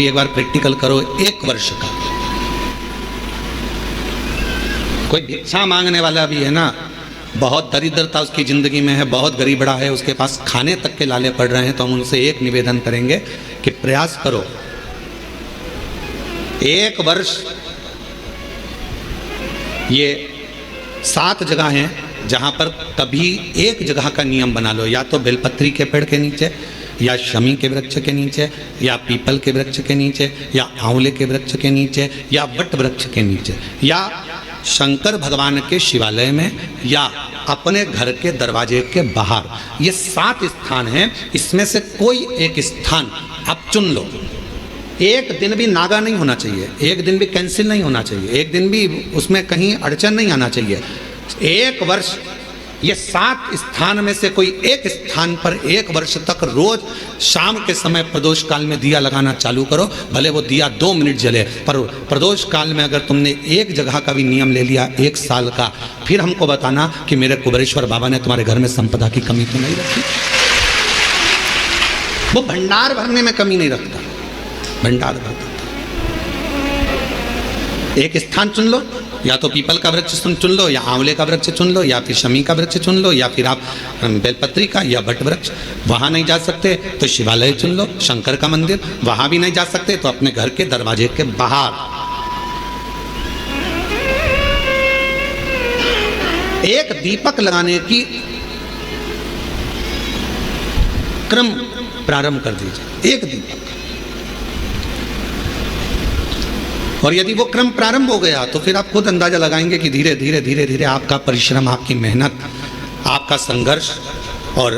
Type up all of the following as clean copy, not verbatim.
एक बार प्रैक्टिकल करो, 1 वर्ष का। कोई भिक्षा मांगने वाला भी है ना, बहुत दरिद्रता उसकी ज़िंदगी में है, बहुत गरीबड़ा है, उसके पास खाने तक के लाले पड़ रहे हैं, तो हम उनसे एक निवेदन करेंगे कि प्रयास करो, 1 वर्ष। ये 7 जगह हैं जहाँ पर कभी एक जगह का नियम बना लो, या तो बेलपत्री के पेड़ के नीचे, या शमी के वृक्ष के नीचे, या पीपल के वृक्ष के नीचे, या आंवले के वृक्ष के नीचे, या वट वृक्ष के नीचे, या शंकर भगवान के शिवालय में, या अपने घर के दरवाजे के बाहर। ये 7 स्थान हैं, इसमें से कोई एक स्थान आप चुन लो। एक दिन भी नागा नहीं होना चाहिए, एक दिन भी कैंसिल नहीं होना चाहिए, एक दिन भी उसमें कहीं अड़चन नहीं आना चाहिए। 1 वर्ष ये 7 स्थान में से कोई एक स्थान पर 1 वर्ष तक रोज शाम के समय प्रदोष काल में दिया लगाना चालू करो। भले वो दिया 2 मिनट जले, पर प्रदोष काल में अगर तुमने एक जगह का भी नियम ले लिया 1 साल का, फिर हमको बताना कि मेरे कुबेरेश्वर बाबा ने तुम्हारे घर में संपदा की कमी तो नहीं रखी। वो भंडार भरने में कमी नहीं रखता, भंडार भरता। एक स्थान चुन लो, या तो पीपल का वृक्ष चुन लो, या आंवले का वृक्ष चुन लो, या फिर शमी का वृक्ष चुन लो, या फिर आप बेलपत्री का या वट वृक्ष। वहाँ नहीं जा सकते तो शिवालय चुन लो, शंकर का मंदिर। वहाँ भी नहीं जा सकते तो अपने घर के दरवाजे के बाहर। एक दीपक लगाने की क्रम प्रारंभ कर दीजिए, एक दीपक। और यदि वो क्रम प्रारंभ हो गया तो फिर आप खुद अंदाजा लगाएंगे कि धीरे धीरे धीरे धीरे आपका परिश्रम, आपकी मेहनत, आपका संघर्ष और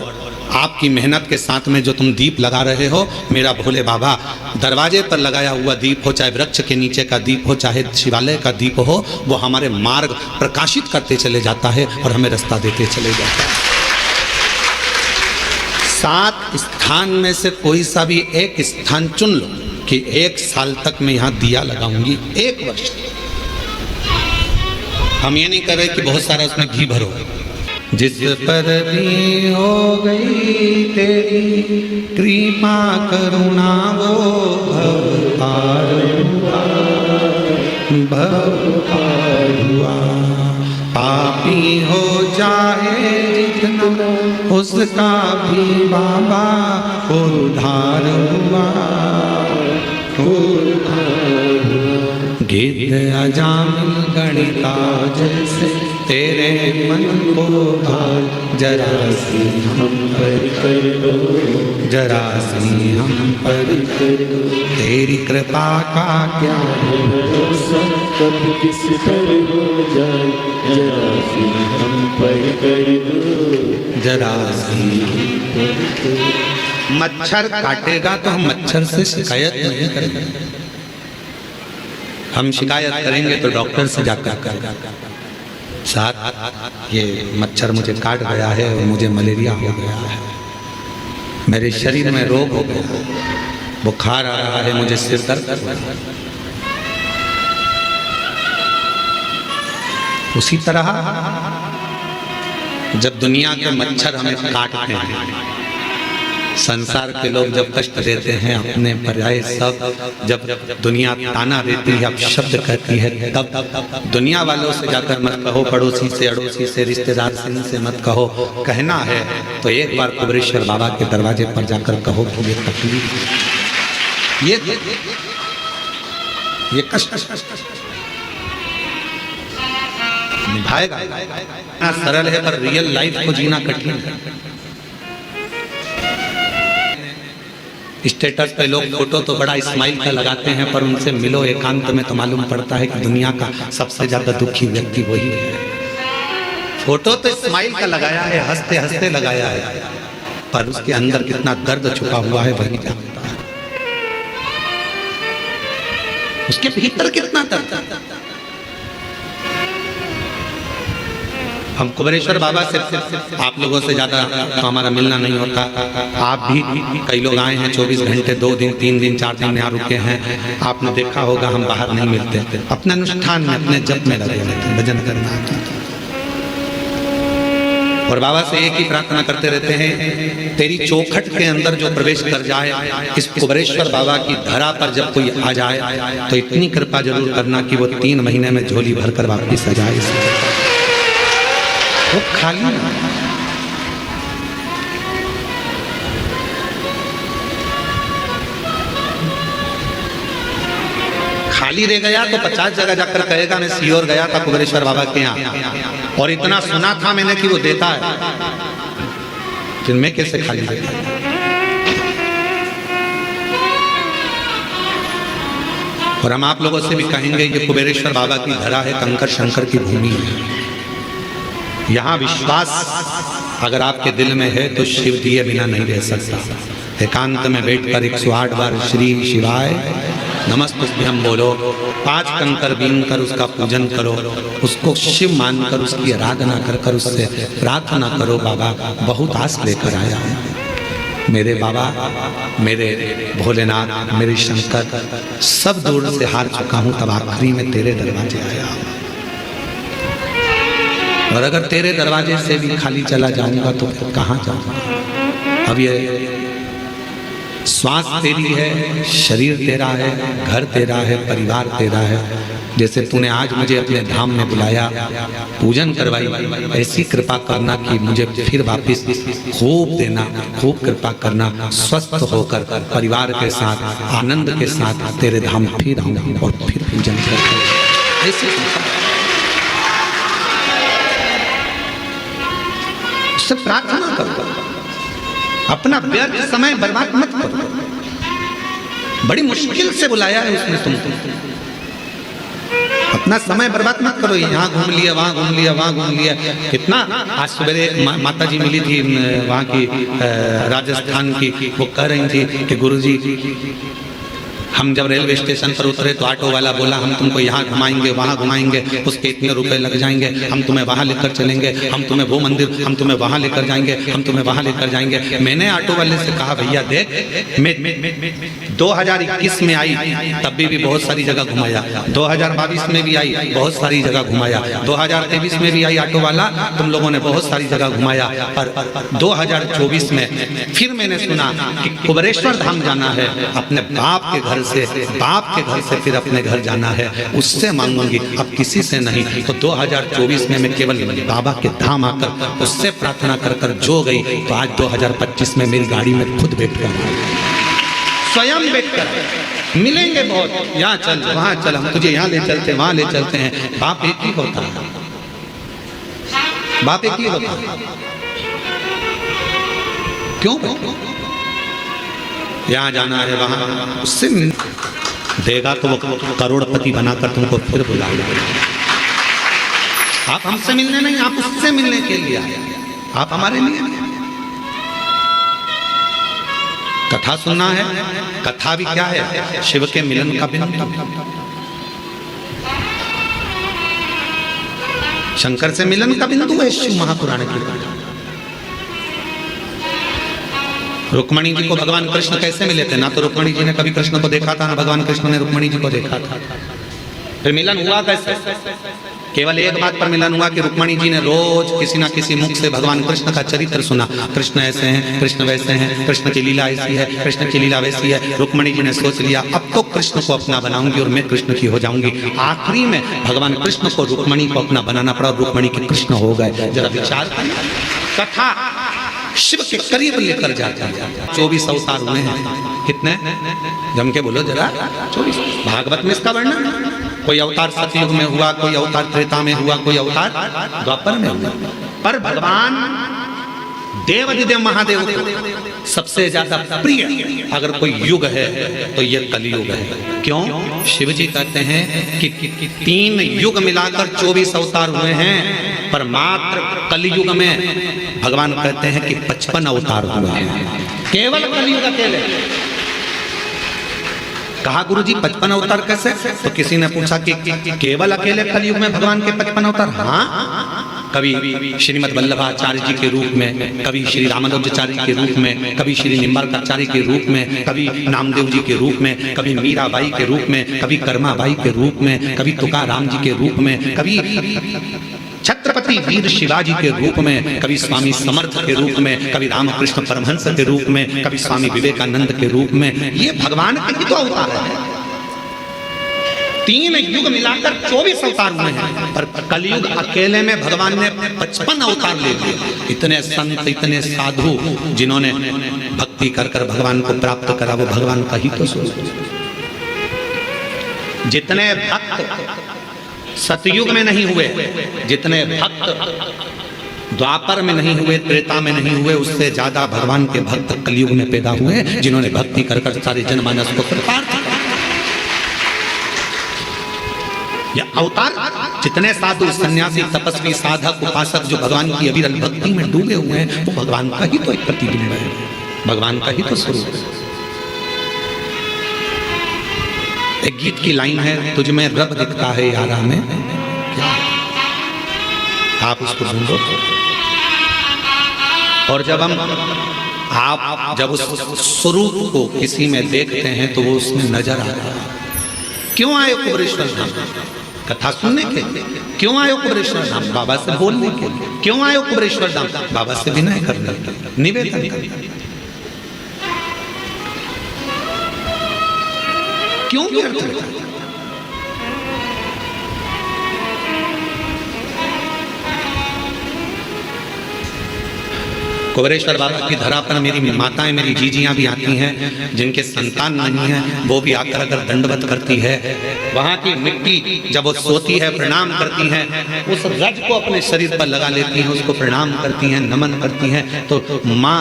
आपकी मेहनत के साथ में जो तुम दीप लगा रहे हो, मेरा भोले बाबा दरवाजे पर लगाया हुआ दीप हो, चाहे वृक्ष के नीचे का दीप हो, चाहे शिवालय का दीप हो, वो हमारे मार्ग प्रकाशित करते चले जाता है और हमें रास्ता देते चले जाता है। 7 स्थान में से कोई सा भी एक स्थान चुन लो कि 1 साल तक मैं यहाँ दिया लगाऊंगी, 1 वर्ष। हम ये नहीं कर रहे कि बहुत सारा उसमें घी भरो। जिस पर भी हो गई तेरी कृपा करुणा, वो भव पार हुआ। पापी हो जाए जितना उसका भी बाबा उद्धार हुआ। गिद्ध अजामिल गणिता जैसे तेरे मन को भार, जरा सी हम पर कर दो, जरा सी हम पर कर दो। तेरी कृपा का क्या भरोसा, कब किस पर हो जाए, जरा सी हम पर कर दो, जरा सी। मच्छर काटेगा तो हम मच्छर से शिकायत नहीं करेंगे, हम शिकायत करेंगे तो डॉक्टर से जाकर साथ ये मच्छर मुझे काट गया है और मुझे मलेरिया हो गया है, मेरे शरीर में रोग हो गया, बुखार आ रहा है, मुझे सिर दर्द। उसी तरह जब दुनिया के मच्छर हमें काटते हैं, संसार के लोग जब कष्ट देते हैं, अपने पर्याय सब, जब दुनिया ताना देती है, अब शब्द कहती है, तब दुनिया वालों से जाकर मत कहो, पड़ोसी से, अड़ोसी से, रिश्तेदार से मत कहो। कहना है तो एक बार कुबेरेश्वर बाबा के दरवाजे पर जाकर कहो कि ये तकलीफ, ये कष्ट निभाएगा। इतना सरल है पर रियल लाइफ को जीना कठिन है। स्टेटस पे लोग फोटो तो बड़ा स्माइल का लगाते हैं, पर उनसे मिलो एकांत में तो मालूम पड़ता है कि दुनिया का सबसे ज्यादा दुखी व्यक्ति वही है। फोटो तो स्माइल का लगाया है, हंसते हंसते लगाया है, पर उसके अंदर कितना दर्द छुपा हुआ है वही जानता है, उसके भीतर कितना दर्द। हम कुबेरेश्वर बाबा से, आप लोगों से ज़्यादा तो हमारा मिलना नहीं होता। आप भी, कई लोग आए हैं 24 घंटे, 2 दिन 3 दिन 4 दिन यहाँ रुके हैं, आपने देखा होगा हम बाहर नहीं मिलते, अपने अनुष्ठान में, अपने जप में लगे रहते, भजन करना। और बाबा से एक ही प्रार्थना करते रहते हैं, तेरी चौखट के अंदर जो प्रवेश कर जाए, इस कुबेरेश्वर बाबा की धरा पर जब कोई आ जाए तो इतनी कृपा जरूर करना कि वो 3 महीने में झोली भरकर वापस आ जाए। वो खाली खाली रह गया तो 50 जगह जाकर कहेगा मैं सीहोर गया था कुबेरेश्वर बाबा के यहाँ और इतना सुना था मैंने कि वो देता है, फिर मैं कैसे खाली रह गया। और हम आप लोगों से भी कहेंगे ये कुबेरेश्वर बाबा की धरा है, कंकर शंकर की भूमि है। यहाँ विश्वास अगर आपके दिल में है तो शिव दिए बिना नहीं रह सकता। एकांत में बैठकर 108 बार श्री शिवाय नमस्तुभ्यम बोलो, 5 कंकर बीन कर उसका पूजन करो, उसको शिव मानकर उसकी आराधना कर उससे प्रार्थना करो, बाबा बहुत आस लेकर आया हूँ। मेरे बाबा, मेरे भोलेनाथ, मेरे शंकर, सब दूर से हार चुका हूँ, तब आखिरी में तेरे दरवाजे आया हूँ। और अगर तेरे दरवाजे से भी खाली चला जाऊंगा तो फिर कहाँ जाऊंगा। अब ये श्वास तेरी है, शरीर तेरा है, घर तेरा है, परिवार तेरा है। जैसे तूने आज मुझे अपने धाम में बुलाया, पूजन करवाई, ऐसी कृपा करना कि मुझे फिर वापस खूब देना, खूब कृपा करना, स्वस्थ होकर परिवार के साथ आनंद के साथ तेरे धाम फिर आऊं और फिर पूजन कर। ऐसी उससे प्रार्थना करो, अपना व्यर्थ समय बर्बाद मत करो। बड़ी मुश्किल से बुलाया है उसने तुमको, अपना समय बर्बाद मत करो। यहाँ घूम लिया, वहाँ घूम लिया, वहाँ घूम लिया। कितना आज सवेरे माता जी मिली थी वहाँ की राजस्थान की, वो कह रही थी कि गुरुजी हम जब रेलवे स्टेशन पर उतरे तो ऑटो वाला बोला हम तुमको यहाँ घुमाएंगे, वहाँ घुमाएंगे, उसके इतने रुपए लग जाएंगे, हम तुम्हें वहाँ लेकर चलेंगे, हम तुम्हें वो मंदिर, हम तुम्हें वहाँ लेकर जाएंगे, हम तुम्हें वहाँ लेकर जाएंगे। मैंने ऑटो वाले से कहा भैया देख, मैं 2021 में आई तब भी बहुत सारी जगह घुमाया, 2022 में भी आई बहुत सारी जगह घुमाया, 2023 में भी आई ऑटो वाला, तुम लोगों ने बहुत सारी जगह घुमाया, पर 2024 में फिर मैंने सुना कि कुबेरेश्वर धाम जाना है, अपने बाप के घर से, बाप के घर से फिर अपने घर जाना है, उससे मांगूंगी, अब किसी से नहीं। तो 2024 में मैं केवल बाबा के धाम आकर उससे प्रार्थना कर कर जो गई, तो आज 2025 में मेरी गाड़ी में खुद बैठकर, स्वयं बैठकर मिलेंगे बहुत। यहाँ चल, वहाँ चल, हम तुझे यहाँ ले चलते, वहाँ ले चलते हैं। बाप एक ही होता है, बाप एक ही होता है। क्यों यहाँ जाना है, वहाँ उससे देगा तो वो करोड़पति बनाकर तुमको फिर बुलाएगा। आप हमसे मिलने नहीं, आप उससे मिलने के लिए आए, आप हमारे लिए। कथा सुनना है, कथा भी क्या है, शिव के मिलन का बिंदु। शंकर से मिलन का बिंदु है शिव महापुराण की कथा। रुक्मणी जी को भगवान कृष्ण कैसे मिले थे? ना तो रुक्मणी जी ने कभी कृष्ण को देखा था, ना भगवान कृष्ण ने रुक्मणी जी को देखा था। फिर मिलन हुआ कैसे? केवल एक बात पर मिलन हुआ कि रुक्मणी जी ने रोज किसी ना किसी मुख से भगवान कृष्ण का चरित्र सुना। कृष्ण ऐसे हैं, कृष्ण वैसे हैं, कृष्ण की लीला ऐसी है, कृष्ण की लीला वैसी है। रुक्मणी जी ने सोच लिया अब तो कृष्ण को अपना बनाऊंगी और मैं कृष्ण की हो जाऊंगी। आखिरी में भगवान कृष्ण को रुक्मणी को अपना बनाना पड़ा, रुक्मणी के कृष्ण हो गए। जरा विचार करिए, कथा शिव के करीब लेकर जाता है। 24 अवतार हुए हैं, कितने जम के बोलो जरा? 24। भागवत में इसका वर्णन, कोई अवतार सतयुग में हुआ, कोई अवतार त्रेता में हुआ, कोई अवतार द्वापर में हुआ। पर भगवान देवाधिदेव महादेव को सबसे ज्यादा प्रिय अगर कोई युग है तो ये कलयुग है। क्यों? शिव जी कहते हैं कि 3 युग मिलाकर 24 अवतार हुए हैं, पर मात्र कलयुग में भगवान कहते हैं कि 55 अवतार हुए हैं। केवल कलयुग अकेले। कहा गुरुजी 55 अवतार कैसे? तो किसी ने पूछा कि केवल अकेले कलयुग में भगवान के 55 अवतार? हाँ, कभी श्रीमद् वल्लभाचार्य जी के रूप में, कभी श्री रामानुजाचार्य के रूप में, कभी श्री निम्बार्काचार्य के रूप में, कभी नामदेव जी के रूप में, कभी मीराबाई के रूप में, कभी कर्माबाई के रूप में, कभी तुकाराम जी के रूप में, कभी छत्रपति वीर शिवाजी के रूप में, कभी स्वामी समर्थ के रूप में, कभी रामकृष्ण परमहंस के रूप में, कभी स्वामी विवेकानंद के रूप में। ये भगवान के ही तो अवतार है। 3 युग मिलाकर 24 अवतार हुए हैं, पर कलयुग अकेले में भगवान ने 55 अवतार ले लिए। इतने संत, इतने साधु जिन्होंने भक्ति कर कर भगवान को प्राप्त करा, वो भगवान का ही तो स्वरूप। जितने भक्त सतयुग में नहीं हुए, जितने भक्त द्वापर में नहीं हुए, त्रेता में नहीं हुए, उससे ज्यादा भगवान के भक्त कलयुग में पैदा हुए, जिन्होंने भक्ति कर कर सारे जनमानस को कृतार्थ किया। यह अवतार जितने साधु, सन्यासी, तपस्वी, साधक, उपासक जो भगवान की अविरल भक्ति में डूबे हुए हैं, वो भगवान का ही तो एक प्रतिबिंब है, भगवान का ही तो स्वरूप है। एक गीत की लाइन है, तुझ में रब दिखता है यारा में, क्या आप उसको ढूंढो। और जब उस स्वरूप को किसी में देखते हैं तो वो उसमें नजर आ रहा है। क्यों आए कुबरेश्वर धाम? कथा सुनने के। क्यों आए कुबरेश्वर धाम? बाबा से बोलने के। क्यों आए कुबरेश्वर धाम? बाबा से विनय करने के, निवेदन करने। क्यों व्यर्थ है? कुबरेश्वर बाबा की धरा पर मेरी माताएं, मेरी जीजियां भी आती हैं, जिनके संतान नहीं है, वो भी आकर अगर दंडवत करती है। वहां की मिट्टी जब वो सोती है प्रणाम करती हैं, उस रज को अपने शरीर पर लगा लेती हैं, उसको प्रणाम करती हैं, नमन करती हैं। तो माँ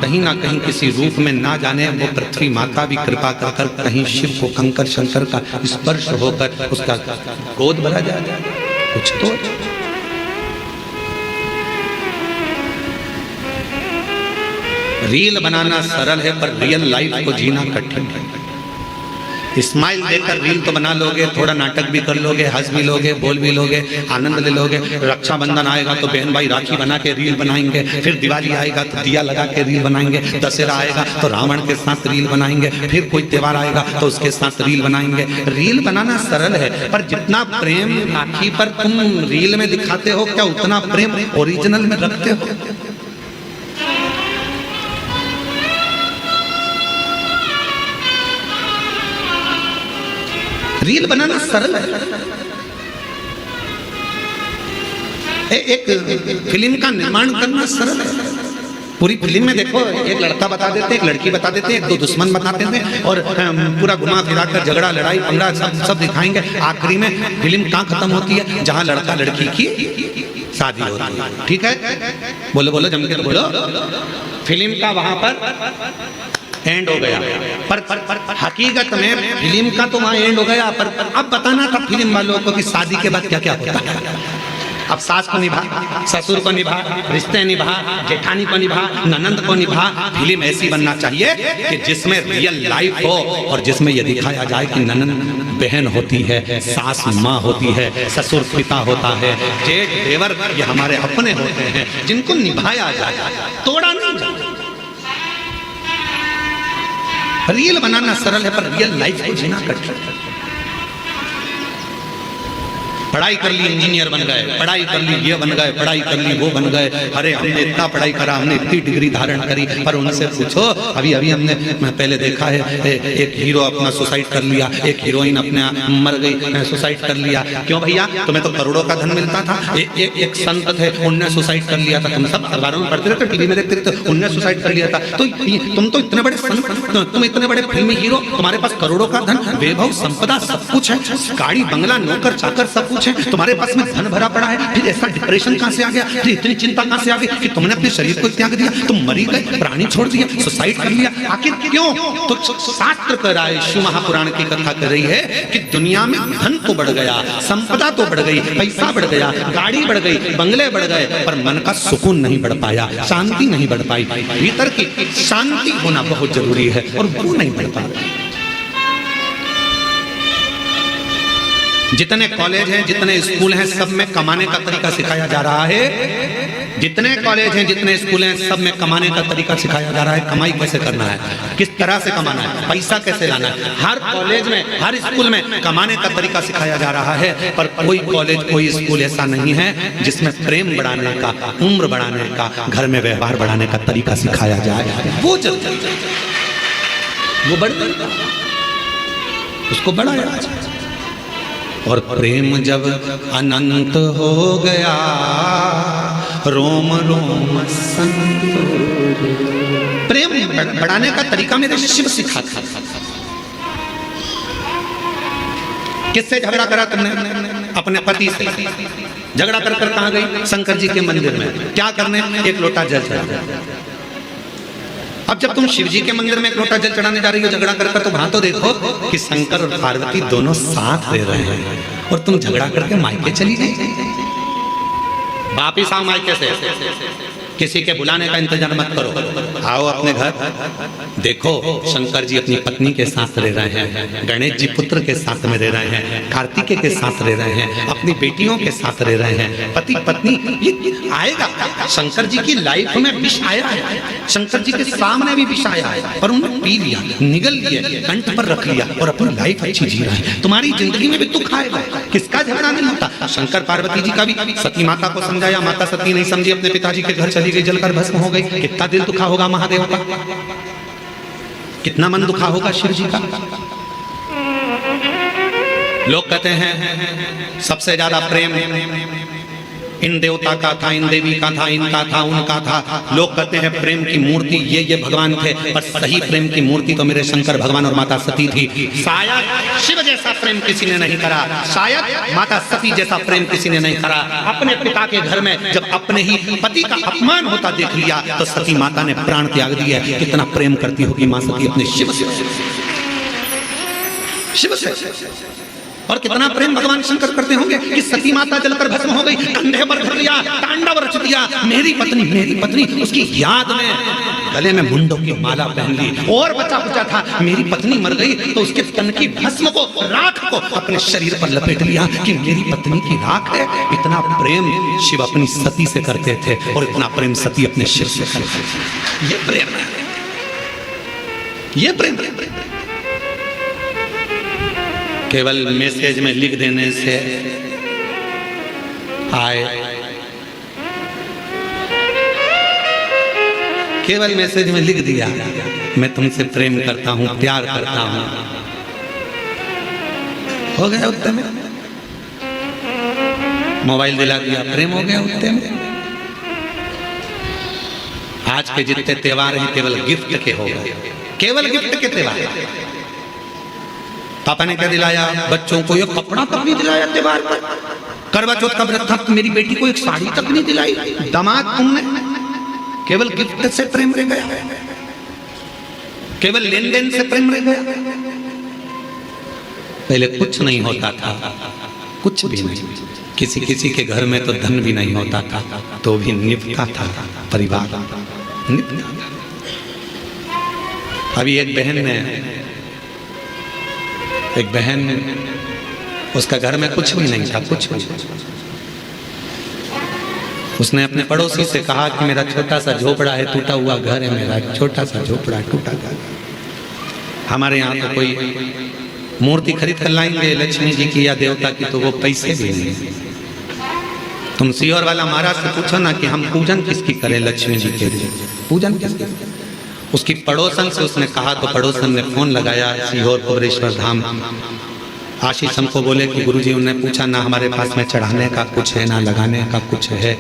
कहीं ना कहीं किसी रूप में ना जाने वो पृथ्वी माता भी कृपा कर कर कहीं शिव को कंकर शंकर का स्पर्श होकर उसका गोद भरा जाए। कुछ तो रील बनाना सरल है, पर रियल लाइफ को जीना कठिन है। स्माइल देकर रील तो बना लोगे, थोड़ा नाटक भी कर लोगे, हंस भी लोगे, बोल भी लोगे, आनंद ले लोगे। रक्षाबंधन आएगा तो बहन भाई राखी बना के रील बनाएंगे, फिर दिवाली आएगा तो दिया लगा के रील बनाएंगे, दशहरा आएगा तो रावण के साथ रील बनाएंगे, फिर कोई त्योहार आएगा तो उसके साथ रील बनाएंगे। रील बनाना सरल है, पर जितना प्रेम राखी पर तुम रील में दिखाते हो, क्या उतना प्रेम ओरिजिनल में रखते हो? रील बनाना सरल है। एक फिल्म का निर्माण करना सरल है। पूरी फिल्म में देखो, एक लड़का बता देते, एक लड़की बता देते, एक दो दुश्मन बताते हैं, और पूरा घुमा फिरा कर झगड़ा, लड़ाई, पंगा सब दिखाएंगे। आखिरी में फिल्म कहाँ खत्म होती है? जहाँ लड़का लड़की की शादी होती है। ठीक है, बोलो बोलो जम के बोलो। फिल्म का वहां पर एंड हो गया, पर हकीकत में फिल्म का तो वहां एंड हो गया, पर अब बताना था फिल्म वालों को कि शादी के बाद क्या क्या होता है। अब सास को निभा, ससुर को निभा, रिश्ते निभा, जेठानी को निभा, ननंद को निभा। फिल्म ऐसी बनना चाहिए कि जिसमें रियल लाइफ हो, और जिसमें यह दिखाया जाए कि ननंद बहन होती है, सास माँ होती है, ससुर पिता होता है, जेठ देवर ये हमारे अपने होते हैं, जिनको निभाया जाए, तोड़ा नहीं जाए। रील बनाना सरल है, पर रियल लाइफ को जीना कठिन है। पढ़ाई कर ली, इंजीनियर बन गए, पढ़ाई कर ली, ये बन गए, पढ़ाई कर ली, वो बन गए। अरे हमने इतना पढ़ाई करा, हमने इतनी डिग्री धारण करी, पर उनसे पूछो, अभी हमने पहले देखा है एक हीरो अपना सुसाइड कर लिया, एक हीरोइन अपने मर गई, सुसाइड कर लिया। क्यों भैया? तुम्हें तो करोड़ों का धन मिलता था। एक संत थे, उनने सुसाइड कर लिया था। तुम सब अखबारों में पढ़ते रहते, टीवी में देखते रहते, उनने सुसाइड कर लिया था। तो तुम तो इतने बड़े संत, तुम इतने बड़े फिल्मी हीरो, तुम्हारे पास करोड़ों का धन, वैभव, संपदा सब कुछ है, गाड़ी बंगला, नौकर चाकर सब कुछ है, तुम्हारे पास में धन भरा पड़ा है, फिर ऐसा डिप्रेशन कहां से आ गया? फिर इतनी चिंता कहां से आ गई कि तुमने अपने शरीर को त्याग दिया, तुम मरी गए, प्राणी छोड़ दिया, सुसाइड कर लिया? आखिर क्यों? तो शास्त्र कह रहा है, शिव महापुराण की कथा कर रही है कि दुनिया में धन तो बढ़ गया, संपदा तो बढ़ गई, पैसा बढ़ गया, गाड़ी बढ़ गई, बंगले बढ़ गए, पर मन का सुकून नहीं बढ़ पाया, शांति नहीं बढ़ पाई। भीतर की शांति होना बहुत जरूरी है, और वो नहीं बढ़ पाया। जितने कॉलेज हैं, जितने स्कूल हैं, सब में कमाने का तरीका सिखाया जा रहा है। जितने कॉलेज हैं, जितने स्कूल हैं, सब में कमाने का तरीका सिखाया जा रहा है। कमाई कैसे करना है, किस तरह से कमाना है, पैसा कैसे लाना है। हर कॉलेज में, हर स्कूल में कमाने का तरीका सिखाया जा रहा है। पर कोई कॉलेज, कोई स्कूल ऐसा नहीं है जिसमें प्रेम बढ़ाने का, उम्र बढ़ाने का, घर में व्यवहार बढ़ाने का तरीका सिखाया जाए। वो जब वो बढ़ उसको बढ़ाया। और प्रेम जब अनंत हो गया, रोम रोम संत। प्रेम बढ़ाने का तरीका मेरे शिव सिखाता। किससे झगड़ा करा तुमने? अपने पति से। झगड़ा कर कर कहां गई? शंकर जी के मंदिर में। क्या करने? एक लोटा जल चढ़ाना। अब जब तुम शिव जी के मंदिर में एक लोटा जल चढ़ाने जा रही हो झगड़ा कर कर, तो वहां तो देखो कि शंकर और पार्वती दोनों साथ रह रहे हैं और तुम झगड़ा करके मायके चली गई। वापिस आओ मायके से। किसी के बुलाने का इंतजार मत करो, आओ अपने घर। देखो शंकर जी अपनी पत्नी के साथ रह रहे हैं, गणेश जी पुत्र के साथ में रह रहे हैं, कार्तिकेय के साथ रह रहे हैं, अपनी बेटियों के साथ रह रहे हैं, पति पत्नी। ये आएगा, शंकर जी की लाइफ में विष आया है, शंकर जी के सामने भी विष आया है, पर उन्होंने पी लिया, निगल लिया, कंठ पर रख लिया और अपनी लाइफ अच्छी जी रहे हैं। तुम्हारी जिंदगी में भी दुख आएगा, किसका झगड़ा नहीं होता। शंकर पार्वती जी का भी सती माता को समझाया, माता सती नहीं समझी, अपने पिताजी के घर चली गई, जलकर भस्म हो गई। कितना दिल दुखा होगा महादेव का, कितना मन दुखा होगा शिव जी का। लोग कहते हैं सबसे ज्यादा प्रेम इन देवता का था, इन देवी का था, इनका था, उनका था। लोग कहते हैं प्रेम की मूर्ति ये भगवान थे, पर सही प्रेम की मूर्ति तो मेरे शंकर भगवान और माता सती थी। शायद शिव जैसा प्रेम किसी ने नहीं करा, शायद माता सती जैसा प्रेम किसी ने नहीं करा। अपने पिता के घर में जब अपने ही पति का अपमान होता देख लिया तो सती माता ने प्राण त्याग दिया। कितना प्रेम करती होगी मां सती अपने शिव से, शिव से। और कितना प्रेम भगवान शंकर करते होंगे कि सती माता जलकर भस्म हो गई, कंधे पर धर लिया, तांडव रच दिया, मेरी पत्नी, उसकी याद में गले में मुंडों की माला पहन ली। और बचा कुचा था, मेरी पत्नी मर गई तो उसके तन की भस्म को, राख को अपने शरीर पर लपेट लिया कि मेरी पत्नी की राख है। इतना प्रेम शिव अपनी सती से करते थे और इतना प्रेम सती अपने शिव से करते थे। ये प्रेम है, ये प्रेम। केवल मैसेज में लिख देने से आए, केवल मैसेज में लिख दिया मैं तुमसे प्रेम करता हूं, प्यार करता हूं, हो गया उतने में। मोबाइल दिला दिया, प्रेम हो गया उतने में। आज के जितने त्योहार हैं केवल गिफ्ट के हो गए, केवल गिफ्ट के त्योहार। पापा ने क्या दिलाया बच्चों को? ये कपड़ा तक नहीं दिलाया त्योहार पर। करवा चौथ का व्रत था तो मेरी बेटी को एक साड़ी तक नहीं दिलाई। दामाद तुमने, केवल गिफ्ट से प्रेम रह गया, केवल लेन देन से प्रेम रह गया। पहले कुछ नहीं होता था, कुछ भी नहीं। किसी किसी के घर में तो धन भी नहीं होता था तो भी निपटा था परिवार, निपटा। अभी एक बहन उसका घर में कुछ भी नहीं था, कुछ भी। उसने अपने पड़ोसी से कहा कि मेरा छोटा सा झोपड़ा है, टूटा हुआ घर है, मेरा छोटा सा झोपड़ा टूटा घर। हमारे यहाँ तो कोई मूर्ति खरीद कर लाएंगे लक्ष्मी जी की या देवता की तो वो पैसे भी नहीं। तुम सीहोर वाला महाराज से पूछो ना कि हम पूजन किसकी करें, लक्ष्मी जी के लिए पूजन किसकी। उसकी पड़ोसन से उसने कहा तो पड़ोसन ने फोन लगाया सीहोर कुबरेश्वर धाम। आशीष हमको बोले कि गुरुजी, उन्होंने पूछा ना हमारे पास में चढ़ाने का कुछ है, ना लगाने का कुछ है,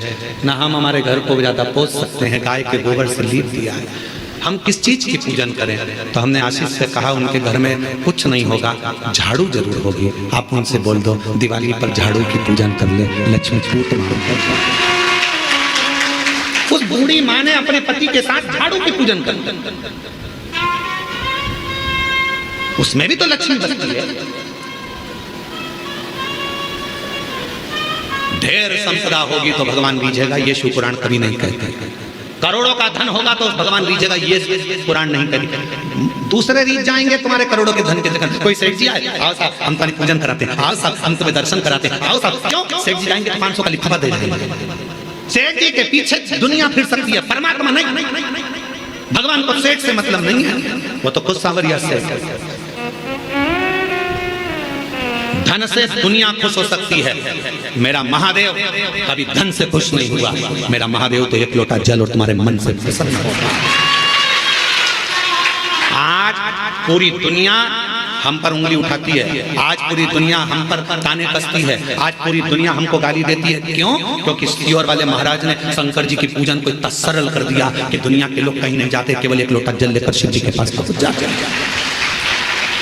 ना हम हमारे घर को ज़्यादा पोष सकते हैं, गाय के गोबर से लीप दिया है, हम किस चीज़ की पूजन करें। तो हमने आशीष से कहा उनके घर में कुछ नहीं होगा, झाड़ू जरूर होगी, आप उनसे बोल दो दिवाली पर झाड़ू की पूजन कर ले, लक्ष्मी पूत मारो। उस बूढ़ी माँ ने अपने पति के साथ झाड़ू की पूजन कर, उसमें भी तो लक्ष्मी बसती है। ढेर संपदा होगी तो भगवान बीजेगा, ये शिव पुराण कभी नहीं कहते। करोड़ों का धन होगा तो भगवान रीझेगा, ये पुराण नहीं करी। दूसरे रीझ जाएंगे तुम्हारे करोड़ों के धन के जगह। कोई सेठ जी आए, आओ साहब हम तुम्हारी पूजन कराते हैं, आओ साहब हम तुम्हें दर्शन कराते हैं, आओ साहब। क्यों? सेठ जी जाएंगे तो 500 का लिफाफा दे जाएंगे। सेठ जी के पीछे दुनिया फिर सकती है, परमात्मा नहीं। भगवान को सेठ से मतलब नहीं है, वो तो खुद सांवरिया से। धन से दुनिया खुश हो सकती है, मेरा महादेव कभी धन से खुश नहीं हुआ। मेरा महादेव तो एक लोटा जल और तुम्हारे मन से प्रसन्न होगा। आज पूरी दुनिया हम पर उंगली उठाती है, आज पूरी दुनिया हम पर ताने कसती है, आज पूरी दुनिया हमको गाली देती है। क्यों? क्योंकि सियोर वाले महाराज ने शंकर जी की पूजन को इतना सरल कर दिया कि दुनिया के लोग कहीं नहीं जाते, केवल एक लोटा जल लेकर शिव जी के पास पहुंच जाते हैं।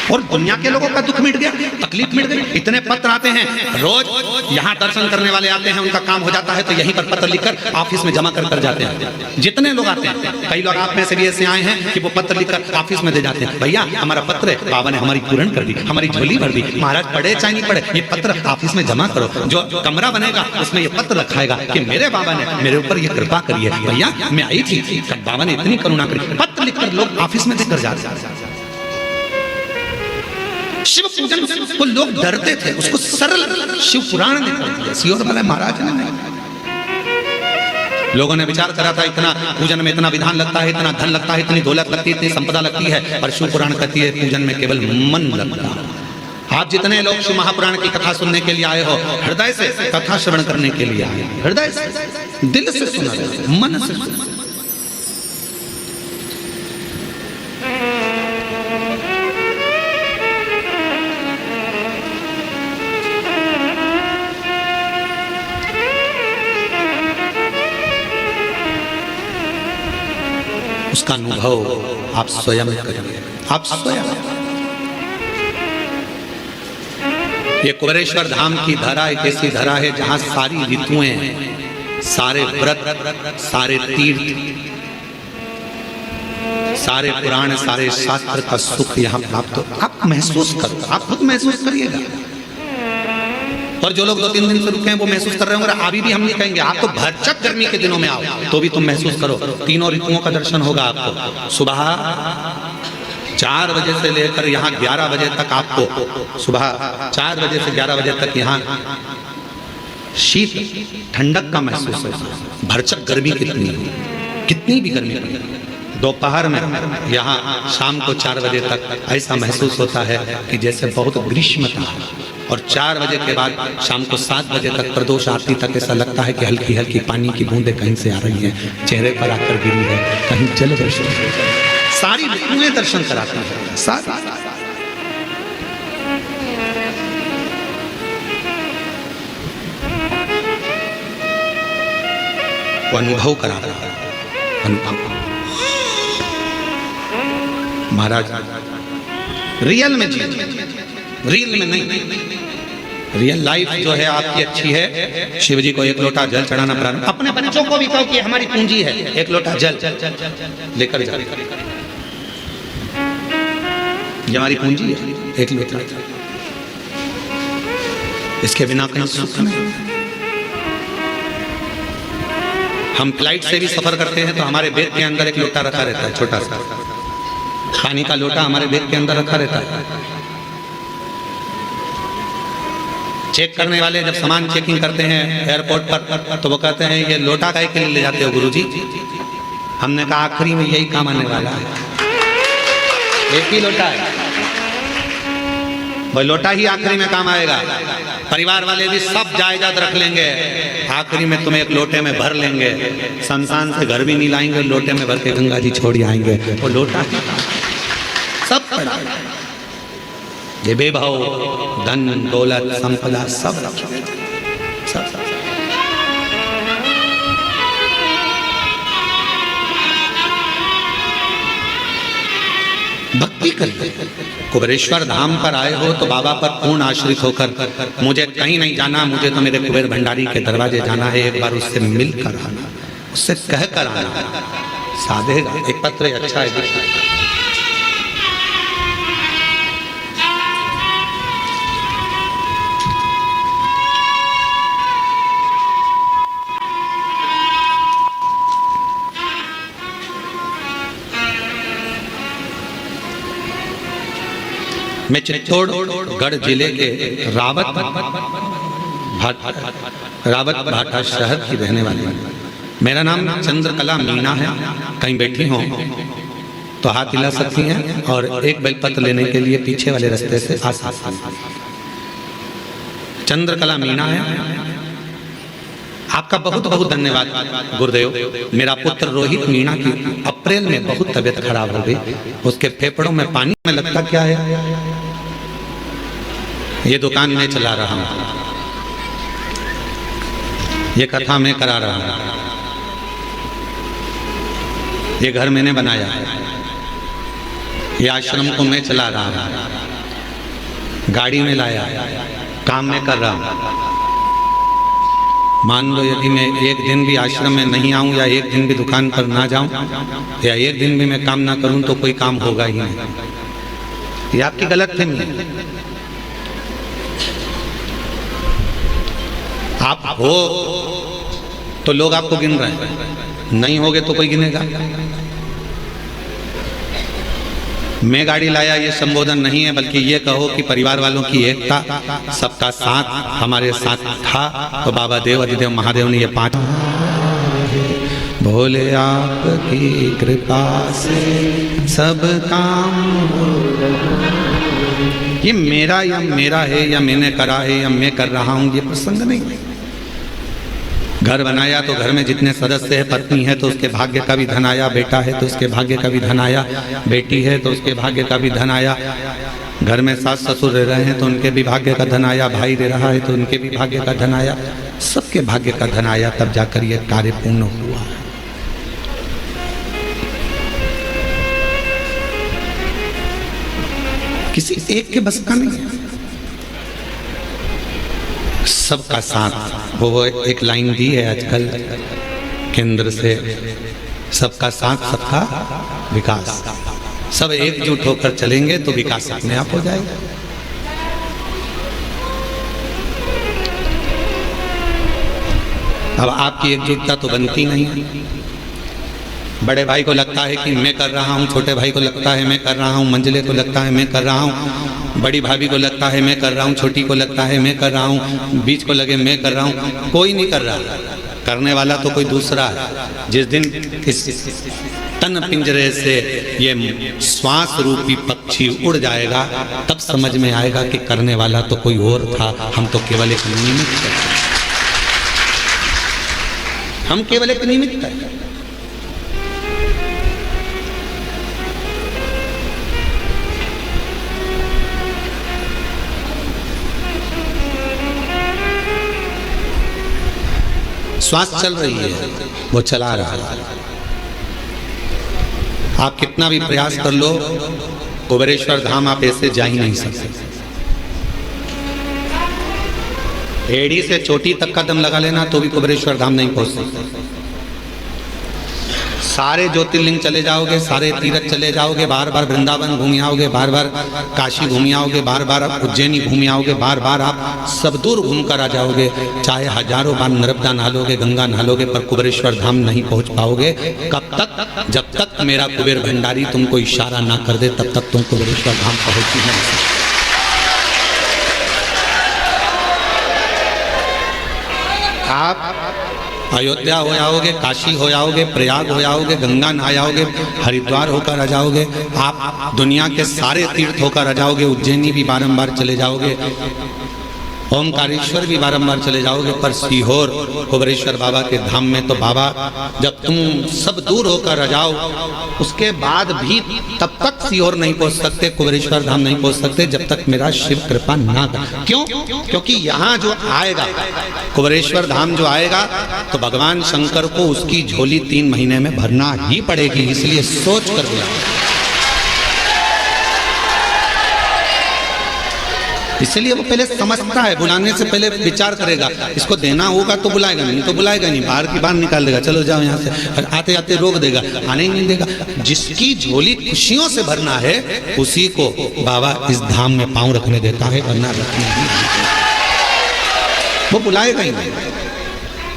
और दुनिया के लोगों का दुख मिट गया, तकलीफ मिट गई। इतने पत्र आते हैं, रोज यहाँ दर्शन करने वाले आते हैं, उनका काम हो जाता है तो यहीं पर पत्र लिखकर ऑफिस में जमा कर जाते हैं। जितने लोग आते हैं, कई लोग आप में से भी ऐसे आए हैं कि वो पत्र लिखकर ऑफिस में दे जाते हैं। भैया हमारा पत्र है, बाबा ने हमारी पूर्ण कर दी, हमारी झोली भर दी। महाराज पढ़े चाहे नहीं पढ़े, ये पत्र ऑफिस में जमा करो। जो कमरा बनेगा उसमें ये पत्र रखाएगा कि मेरे बाबा ने मेरे ऊपर ये कृपा करी है। भैया मैं आई थी, बाबा ने इतनी करुणा करी। पत्र लिखकर लोग ऑफिस में देकर जाते हैं। शिव पूजन को लोग डरते थे, उसको सरल शिव पुराण ने कर दिया सियोर वाले महाराज ने। लोगों ने विचार करा था इतना पूजन में इतना विधान लगता है, इतना धन लगता है, इतनी दौलत लगती है, इतनी संपदा लगती है, पर शिव पुराण कहती है पूजन में केवल मन लगता है। आप जितने लोग शिव महापुराण की कथा सुनने के लिए आए हो, हृदय से कथा श्रवण करने के लिए आए, हृदय से दिल से सुना, मन से सुना। उसका अनुभव आप स्वयं करिए, आप स्वयं। ये कुबेरेश्वर धाम की धरा एक ऐसी धरा है जहां सारी ऋतुएं, सारे व्रत, सारे तीर्थ, सारे पुराण, सारे शास्त्र का सुख यहाँ प्राप्त हो। आप महसूस करो, आप खुद महसूस करिएगा। और जो लोग 2-3 दिन से रुके हैं वो महसूस कर रहे होंगे। अभी भी हम ये कहेंगे आप तो भरचक गर्मी के दिनों में आओ तो भी तुम महसूस करो, तीनों ऋतुओं का दर्शन होगा आपको। सुबह 4 बजे से लेकर यहाँ 11 बजे तक आपको, सुबह 4 बजे से 11 बजे तक यहाँ शीत ठंडक का महसूस होगा। भरचक गर्मी कितनी भी गर्मी पड़े, दोपहर में यहाँ शाम को 4 बजे तक ऐसा महसूस होता है कि जैसे बहुत ग्रीष्म था। और 4 बजे के बाद शाम को 7 बजे तक प्रदोष आरती तक ऐसा लगता है कि हल्की हल्की पानी की बूंदें कहीं से आ रही हैं, चेहरे पर आकर गिरी है, कहीं जल दर्शन। सारी ऋतुएं दर्शन कराती हैं, सारी। वो अनुभव करा रहा है, अनुभव। महाराज रियल में रियल में नहीं, रियल लाइफ जो है आपकी अच्छी है। शिव जी को 1 लोटा जल चढ़ाना प्रारंभ, अपने बच्चों को भी कहो कि हमारी पूंजी है, 1 लोटा जल लेकर जाओ, ये हमारी पूंजी है, 1 लोटा। इसके बिना कहीं सुख नहीं। हम फ्लाइट से भी सफर करते हैं तो हमारे बैग के अंदर 1 लोटा रखा रहता है, छोटा सा पानी का लोटा हमारे बैग के अंदर रखा रहता है। चेक करने वाले जब सामान चेकिंग करते हैं एयरपोर्ट पर तो वो कहते हैं ये लोटा काहे के लिए ले जाते हो गुरुजी? हमने कहा आखिरी में यही काम आने वाला है, 1 ही लोटा है, वो लोटा ही आखिरी में काम आएगा। परिवार वाले भी सब जायदाद रख लेंगे, आखिरी में तुम्हें 1 लोटे में भर लेंगे। शमशान से घर भी नहीं लाएंगे, लोटे में भर के गंगा जी छोड़ आएंगे। वो लोटा ही सब पड़ा, ये बेभाव धन दौलत संपदा सब सब। भक्ति करिए। कुबेरेश्वर धाम पर आए हो तो बाबा पर पूर्ण आश्रित होकर, मुझे कहीं नहीं जाना, मुझे तो मेरे कुबेर भंडारी के दरवाजे जाना है, एक बार उससे मिल कर आना, उससे कह कर आना, साधेगा। एक पत्र अच्छा है, मैं चित्तौड़गढ़ जिले के रावत भाटा शहर की रहने वाली हूँ। मेरा नाम चंद्रकला मीना है। कहीं बैठी हो तो हाथ हिला सकती हैं और एक बेलपत्र लेने के लिए पीछे वाले रास्ते से आ सकती हैं। चंद्रकला मीना है। आपका बहुत बहुत धन्यवाद गुरुदेव। मेरा पुत्र रोहित मीना की अप्रैल में बहुत तबीयत खराब हो गई। उसके फेफड़ों में पानी में लगता क्या है, ये दुकान मैं चला रहा हूं, ये कथा मैं करा रहा हूं, ये घर मैंने बनाया, ये आश्रम को मैं चला रहा हूं, गाड़ी में लाया, काम में कर रहा हूं। मान लो यदि मैं एक दिन भी आश्रम में नहीं आऊं या एक दिन भी दुकान पर ना जाऊं या एक दिन भी मैं काम ना करूं तो कोई काम होगा ही नहीं। ये आपकी गलतफहमी है। आप हो तो लोग आपको गिन रहे हैं, नहीं होगे तो कोई गिनेगा। मैं गाड़ी लाया ये संबोधन नहीं है, बल्कि ये कहो कि परिवार वालों की एकता, सबका साथ हमारे साथ था। तो बाबा देव अधिदेव महादेव ने ये 5 भोले आपकी कृपा से सब काम, ये मेरा है या मैंने करा है या मैं कर रहा हूं, ये प्रसंग नहीं। घर बनाया तो घर में जितने सदस्य है, पत्नी है तो उसके भाग्य का भी धन आया, बेटा है तो उसके भाग्य का भी धन आया, बेटी है तो उसके भाग्य का भी धन आया, घर में सास ससुर रह रहे हैं तो उनके भी भाग्य का धन आया, भाई रह रहा है तो उनके भी भाग्य का धन आया, सबके भाग्य का धन आया, तब जाकर यह कार्य पूर्ण हुआ। किसी एक के बस का नहीं, सबका साथ। वो एक लाइन दी है आजकल केंद्र से, सबका साथ सबका विकास। सब एकजुट होकर चलेंगे तो विकास अपने आप हो जाएगा। अब आपकी एकजुटता तो बनती नहीं है। बड़े भाई को लगता है कि मैं कर रहा हूँ, छोटे भाई को लगता है मैं कर रहा हूँ, मंझले को लगता है मैं कर रहा हूँ, बड़ी भाभी को लगता है मैं कर रहा हूँ, छोटी को लगता है मैं कर रहा हूँ, बीच को लगे मैं कर रहा हूँ। कोई नहीं कर रहा, करने वाला तो कोई दूसरा है। जिस दिन इस तन पिंजरे से ये श्वास रूपी पक्षी उड़ जाएगा तब समझ में आएगा कि करने वाला तो कोई और था, हम तो केवल एक निमित्त थे। हम केवल एक निमित्त थे। श्वास चल रही है, वो चला रहा है। आप कितना भी प्रयास कर लो, कुबेरेश्वर धाम आप ऐसे जा ही नहीं सकते। एड़ी से चोटी तक का दम लगा लेना तो भी कुबेरेश्वर धाम नहीं पहुंच सकते। सारे ज्योतिर्लिंग चले जाओगे, सारे तीर्थ चले जाओगे, बार बार वृंदावन घूम आओगे, बार बार काशी घूम आओगे, बार बार आप उज्जैनी घूम आओगे, बार बार आप सब दूर घूम कर आ जाओगे, चाहे हजारों बार नर्मदा नहालोगे, गंगा नहालोगे, पर कुबेरेश्वर धाम नहीं पहुंच पाओगे। कब तक? जब तक मेरा कुबेर भंडारी तुमको इशारा ना कर दे तब तक तुम कुबेरेश्वर धाम पहुंच ही नहीं सकते। आप अयोध्या हो जाओगे, काशी हो जाओगे, प्रयाग हो जाओगे, गंगा नहा जाओगे, हरिद्वार होकर आ जाओगे, आप दुनिया के सारे तीर्थ होकर आ जाओगे, उज्जैनी भी बारंबार चले जाओगे, ओमकारेश्वर भी बारंबार चले जाओगे, पर सीहोर कुबेरेश्वर बाबा के धाम में तो बाबा जब तुम सब दूर होकर आ जाओ उसके बाद भी तब तक सीहोर नहीं पहुंच सकते, कुबेरेश्वर धाम नहीं पहुंच सकते जब तक मेरा शिव कृपा ना कर। क्यों? क्योंकि यहाँ जो आएगा कुबेरेश्वर धाम जो आएगा तो भगवान शंकर को उसकी झोली 3 महीने में भरना ही पड़ेगी, इसलिए सोच कर दिया। इसलिए वो पहले समझता है, बुलाने से पहले विचार करेगा, इसको देना होगा तो बुलाएगा, नहीं तो बुलाएगा नहीं, बाहर की बाहर निकाल देगा, चलो जाओ यहाँ से, आते आते रोक देगा, आने ही नहीं देगा। जिसकी झोली खुशियों से भरना है उसी को बाबा इस धाम में पांव रखने देता है, वरना रखने नहीं, वो बुलाएगा ही नहीं।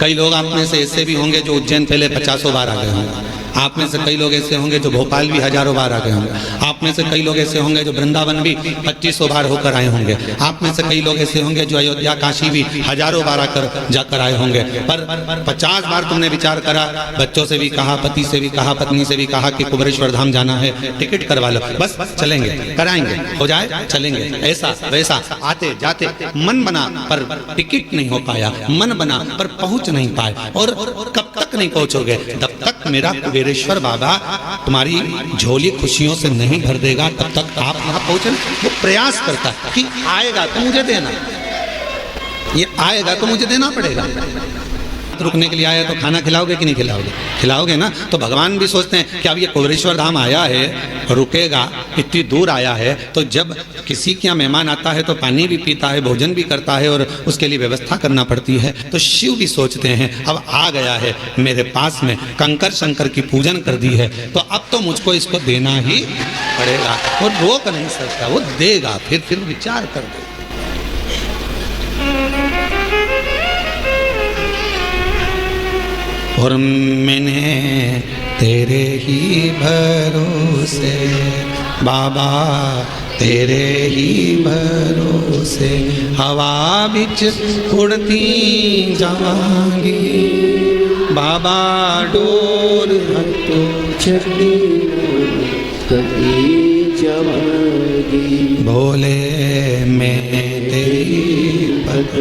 कई लोग आप में से ऐसे भी होंगे जो उज्जैन पहले 50 बार आ गए होंगे, आप में से कई लोग ऐसे होंगे जो भोपाल भी हजारों बार आ गए होंगे। आप में से कई लोग ऐसे होंगे जो वृंदावन भी 2500 बार होकर आए होंगे। आप में से कई लोग ऐसे होंगे जो अयोध्या काशी भी हजारों बार आकर जाकर आए होंगे। पर 50 बार तुमने विचार करा, बच्चों से भी कहा, पति से भी कहा, पत्नी से भी कहा कि कुबेरेश्वर धाम जाना है, टिकट करवा लो, बस चलेंगे, कराएंगे, हो जाए चलेंगे, ऐसा वैसा, आते जाते मन बना पर टिकट नहीं हो पाया, मन बना पर पहुंच नहीं पाए। और कब तक नहीं पहुंचोगे? जब तक मेरा कुबेरेश्वर बाबा तुम्हारी झोली खुशियों से नहीं भर देगा तब तक आप यहाँ पहुंचे। वो प्रयास करता है कि आएगा तो मुझे देना, ये आएगा तो मुझे देना पड़ेगा। रुकने के लिए आया तो खाना खिलाओगे कि नहीं खिलाओगे? खिलाओगे ना। तो भगवान भी सोचते हैं कि अब ये कुबेरेश्वर धाम आया है, रुकेगा, इतनी दूर आया है, तो जब किसी के यहाँ मेहमान आता है तो पानी भी पीता है, भोजन भी करता है और उसके लिए व्यवस्था करना पड़ती है। तो शिव भी सोचते हैं अब आ गया है मेरे पास में, कंकर शंकर की पूजन कर दी है, तो अब तो मुझको इसको देना ही पड़ेगा। वो रोक नहीं सकता, वो देगा, फिर विचार कर दे। और मैंने तेरे ही भरोसे बाबा, तेरे ही भरोसे हवा बिच उड़ती जावांगी बाबा, डोर हटो छड़ी कटी जावांगी। भोले मैं तेरी भक्त,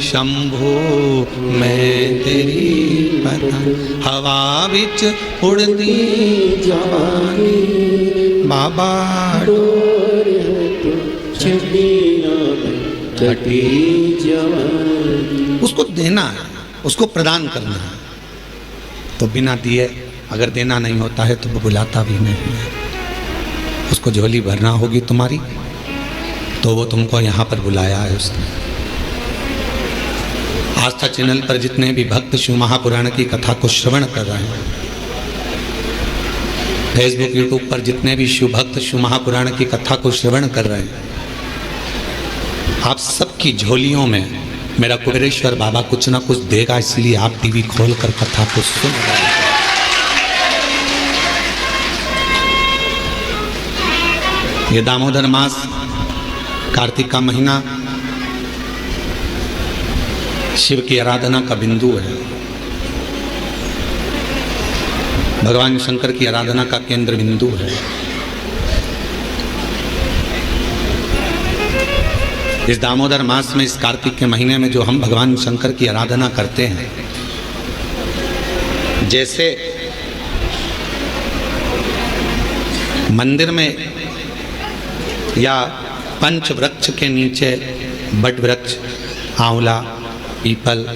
शंभो मैं तेरी भक्त, हवा बिच उड़ती जावांगी बाबा, डोर हटो छड़ी कटी जावांगी। उसको देना है, उसको प्रदान करना है। तो बिना दिए अगर देना नहीं होता है तो वो बुलाता भी नहीं है। उसको झोली भरना होगी तुम्हारी, तो वो तुमको यहाँ पर बुलाया है उसने। आस्था चैनल पर जितने भी भक्त शिव महापुराण की कथा को श्रवण कर रहे हैं, फेसबुक यूट्यूब पर जितने भी शिव भक्त शिव महापुराण की कथा को श्रवण कर रहे हैं, आप सबकी झोलियों में मेरा कुबेरेश्वर बाबा कुछ ना कुछ देगा, इसलिए आप टीवी खोलकर कथा को सुन रहे हैं। ये दामोदर मास, कार्तिक का महीना शिव की आराधना का बिंदु है, भगवान शंकर की आराधना का केंद्र बिंदु है। इस दामोदर मास में, इस कार्तिक के महीने में जो हम भगवान शंकर की आराधना करते हैं, जैसे मंदिर में या पंच वृक्ष के नीचे बट वृक्ष, आंवला, पीपल,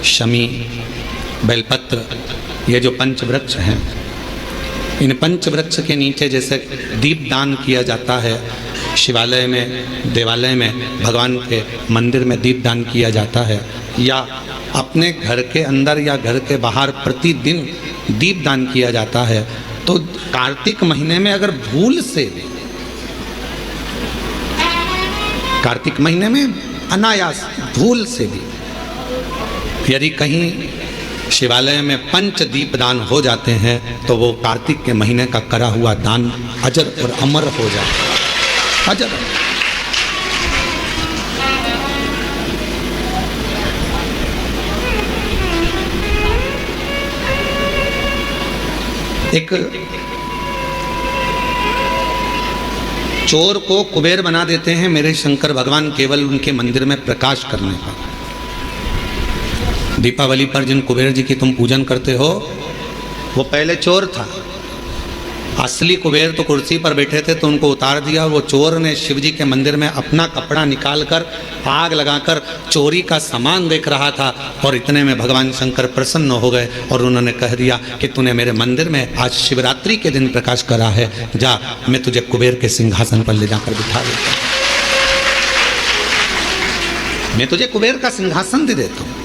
शमी, बेलपत्र, ये जो पंच वृक्ष हैं, इन पंच वृक्ष के नीचे जैसे दीपदान किया जाता है, शिवालय में, देवालय में, भगवान के मंदिर में दीपदान किया जाता है, या अपने घर के अंदर या घर के बाहर प्रतिदिन दीपदान किया जाता है, तो कार्तिक महीने में अगर भूल से भी, कार्तिक महीने में अनायास भूल से भी यदि कहीं शिवालय में पंच दीपदान हो जाते हैं तो वो कार्तिक के महीने का करा हुआ दान अजर और अमर हो जाता है। अजर एक चोर को कुबेर बना देते हैं मेरे शंकर भगवान केवल उनके मंदिर में प्रकाश करने पर। दीपावली पर जिन कुबेर जी की तुम पूजन करते हो, वो पहले चोर था। असली कुबेर तो कुर्सी पर बैठे थे तो उनको उतार दिया, और वो चोर ने शिव जी के मंदिर में अपना कपड़ा निकालकर आग लगाकर चोरी का सामान देख रहा था, और इतने में भगवान शंकर प्रसन्न हो गए और उन्होंने कह दिया कि तूने मेरे मंदिर में आज शिवरात्रि के दिन प्रकाश करा है, जा मैं तुझे कुबेर के सिंहासन पर ले जाकर बिठा देता हूँ, मैं तुझे कुबेर का सिंहासन दे देता हूँ।